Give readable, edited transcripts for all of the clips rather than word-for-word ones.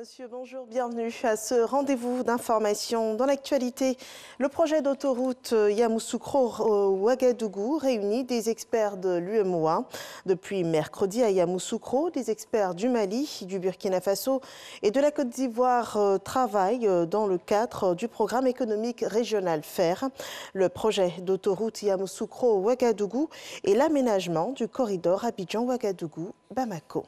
Monsieur, bonjour, bienvenue à ce rendez-vous d'information. Dans l'actualité, le projet d'autoroute Yamoussoukro-Ouagadougou réunit des experts de l'UEMOA. Depuis mercredi à Yamoussoukro, des experts du Mali, du Burkina Faso et de la Côte d'Ivoire travaillent dans le cadre du programme économique régional FER. Le projet d'autoroute Yamoussoukro-Ouagadougou et l'aménagement du corridor Abidjan-Ouagadougou-Bamako.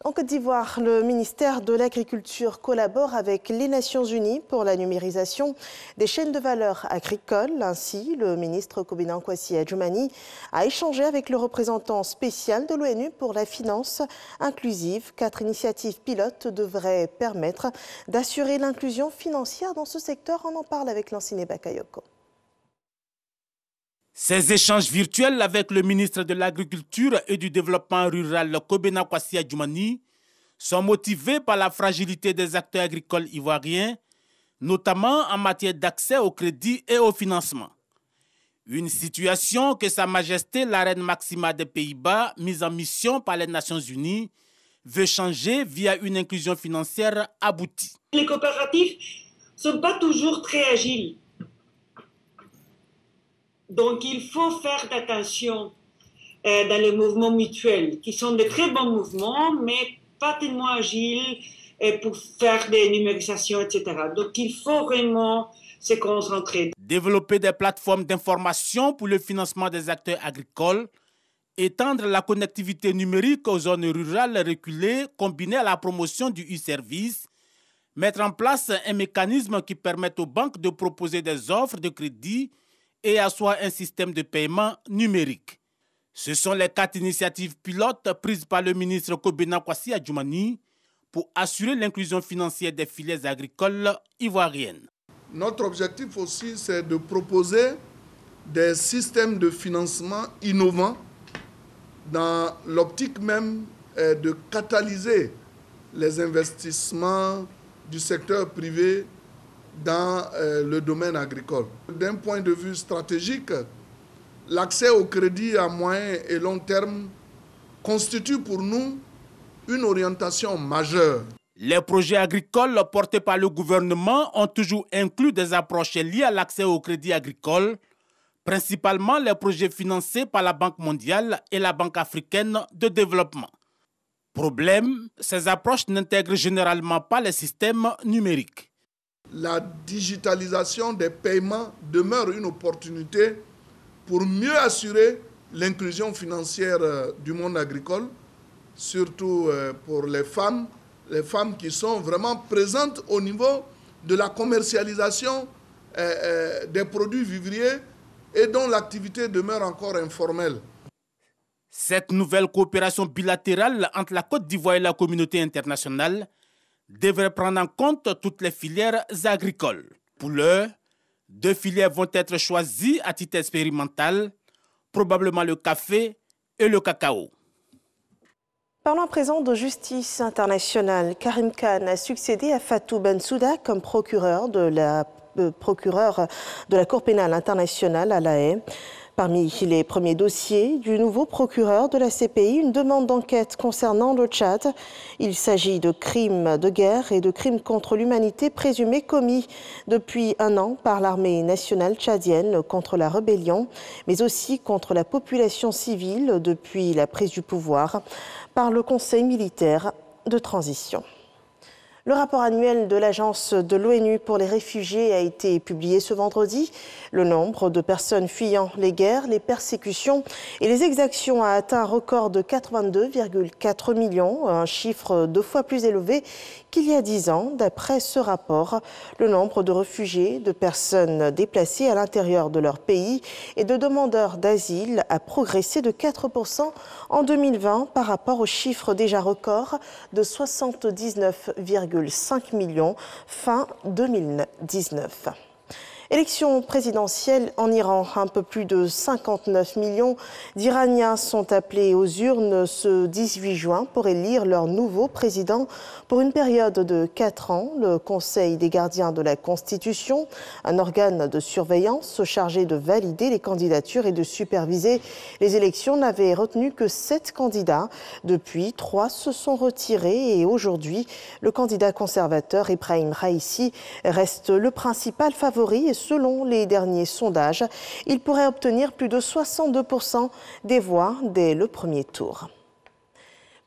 En Côte d'Ivoire, le ministère de l'Agriculture collabore avec les Nations Unies pour la numérisation des chaînes de valeur agricoles. Ainsi, le ministre Kobena Nkwasi Adjoumani a échangé avec le représentant spécial de l'ONU pour la finance inclusive. 4 initiatives pilotes devraient permettre d'assurer l'inclusion financière dans ce secteur. On en parle avec Lanciné Bakayoko. Ces échanges virtuels avec le ministre de l'Agriculture et du Développement rural, Kobena Nkwasi Adjoumani, sont motivés par la fragilité des acteurs agricoles ivoiriens, notamment en matière d'accès au crédit et au financement. Une situation que Sa Majesté la Reine Maxima des Pays-Bas, mise en mission par les Nations Unies, veut changer via une inclusion financière aboutie. Les coopératives ne sont pas toujours très agiles. Donc, il faut faire attention dans les mouvements mutuels, qui sont de très bons mouvements, mais pas tellement agiles pour faire des numérisations, etc. Donc, il faut vraiment se concentrer. Développer des plateformes d'information pour le financement des acteurs agricoles, étendre la connectivité numérique aux zones rurales reculées, combiné à la promotion du e-service, mettre en place un mécanisme qui permette aux banques de proposer des offres de crédit et asseoir un système de paiement numérique. Ce sont les 4 initiatives pilotes prises par le ministre Kobena Nkwasi Adjoumani pour assurer l'inclusion financière des filières agricoles ivoiriennes. Notre objectif aussi, c'est de proposer des systèmes de financement innovants dans l'optique même de catalyser les investissements du secteur privé dans le domaine agricole. D'un point de vue stratégique, l'accès au crédit à moyen et long terme constitue pour nous une orientation majeure. Les projets agricoles portés par le gouvernement ont toujours inclus des approches liées à l'accès au crédit agricole, principalement les projets financés par la Banque mondiale et la Banque africaine de développement. Problème, ces approches n'intègrent généralement pas les systèmes numériques. La digitalisation des paiements demeure une opportunité pour mieux assurer l'inclusion financière du monde agricole, surtout pour les femmes qui sont vraiment présentes au niveau de la commercialisation des produits vivriers et dont l'activité demeure encore informelle. Cette nouvelle coopération bilatérale entre la Côte d'Ivoire et la communauté internationale devrait prendre en compte toutes les filières agricoles. Pour l'heure, 2 filières vont être choisies à titre expérimental, probablement le café et le cacao. Parlons à présent de justice internationale. Karim Khan a succédé à Fatou Bensouda comme procureur de la Cour pénale internationale à La Haye. Parmi les premiers dossiers du nouveau procureur de la CPI, une demande d'enquête concernant le Tchad. Il s'agit de crimes de guerre et de crimes contre l'humanité présumés commis depuis 1 an par l'armée nationale tchadienne contre la rébellion, mais aussi contre la population civile depuis la prise du pouvoir par le Conseil militaire de transition. Le rapport annuel de l'Agence de l'ONU pour les réfugiés a été publié ce vendredi. Le nombre de personnes fuyant les guerres, les persécutions et les exactions a atteint un record de 82,4 millions, un chiffre 2 fois plus élevé qu'il y a 10 ans. D'après ce rapport, le nombre de réfugiés, de personnes déplacées à l'intérieur de leur pays et de demandeurs d'asile a progressé de 4% en 2020 par rapport au chiffre déjà record de 79,5 millions fin 2019. Élection présidentielle en Iran. Un peu plus de 59 millions d'Iraniens sont appelés aux urnes ce 18 juin pour élire leur nouveau président pour une période de 4 ans. Le Conseil des gardiens de la Constitution, un organe de surveillance chargé de valider les candidatures et de superviser les élections, n'avait retenu que 7 candidats. Depuis, 3 se sont retirés et aujourd'hui, le candidat conservateur Ebrahim Raïssi reste le principal favori et selon les derniers sondages, il pourrait obtenir plus de 62% des voix dès le premier tour.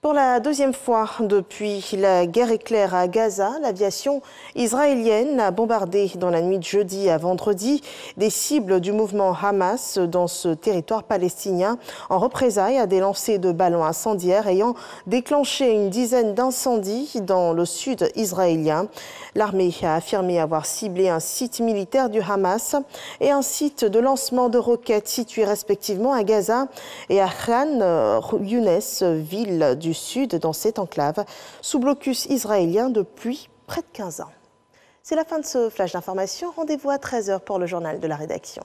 Pour la deuxième fois depuis la guerre éclair à Gaza, l'aviation israélienne a bombardé dans la nuit de jeudi à vendredi des cibles du mouvement Hamas dans ce territoire palestinien en représailles à des lancers de ballons incendiaires ayant déclenché une dizaine d'incendies dans le sud israélien. L'armée a affirmé avoir ciblé un site militaire du Hamas et un site de lancement de roquettes situés respectivement à Gaza et à Khan Younes, ville du sud dans cette enclave, sous blocus israélien depuis près de 15 ans. C'est la fin de ce flash d'information. Rendez-vous à 13h pour le journal de la rédaction.